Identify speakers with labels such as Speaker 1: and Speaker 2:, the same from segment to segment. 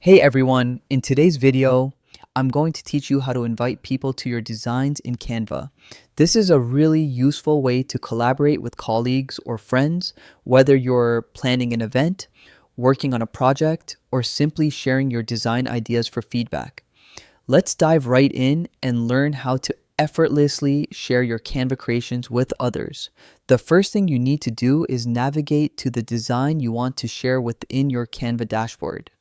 Speaker 1: Hey everyone, in today's video, I'm going to teach you how to invite people to your designs in Canva. This is a really useful way to collaborate with colleagues or friends, whether you're planning an event, working on a project, or simply sharing your design ideas for feedback. Let's dive right in and learn how to effortlessly share your Canva creations with others. The first thing you need to do is navigate to the design you want to share within your Canva dashboard.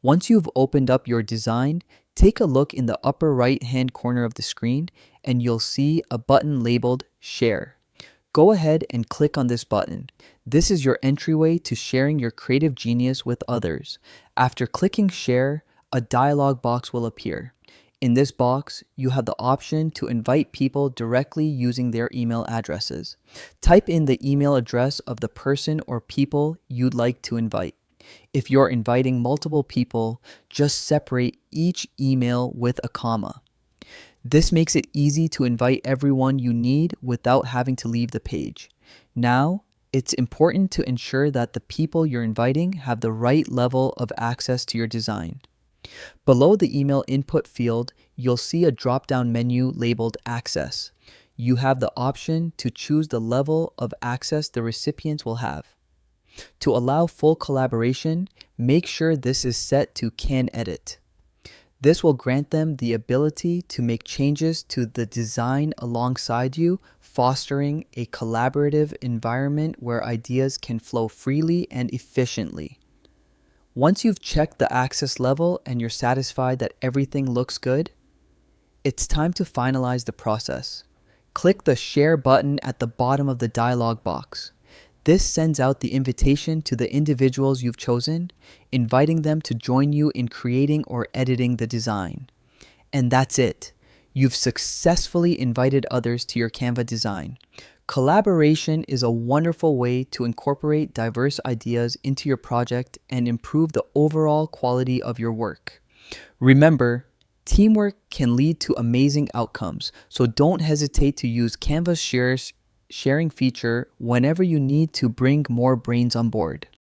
Speaker 1: Once you've opened up your design, take a look in the upper right-hand corner of the screen and you'll see a button labeled Share. Go ahead and click on this button. This is your entryway to sharing your creative genius with others. After clicking Share, a dialog box will appear. In this box, you have the option to invite people directly using their email addresses. Type in the email address of the person or people you'd like to invite. If you're inviting multiple people, just separate each email with a comma. This makes it easy to invite everyone you need without having to leave the page. Now, it's important to ensure that the people you're inviting have the right level of access to your design. Below the email input field, you'll see a drop-down menu labeled Access. You have the option to choose the level of access the recipients will have. To allow full collaboration, make sure this is set to Can Edit. This will grant them the ability to make changes to the design alongside you, fostering a collaborative environment where ideas can flow freely and efficiently. Once you've checked the access level and you're satisfied that everything looks good, it's time to finalize the process. Click the Share button at the bottom of the dialog box. This sends out the invitation to the individuals you've chosen, inviting them to join you in creating or editing the design. And that's it. You've successfully invited others to your Canva design. Collaboration is a wonderful way to incorporate diverse ideas into your project and improve the overall quality of your work. Remember, teamwork can lead to amazing outcomes, so don't hesitate to use Canva's sharing feature whenever you need to bring more brains on board.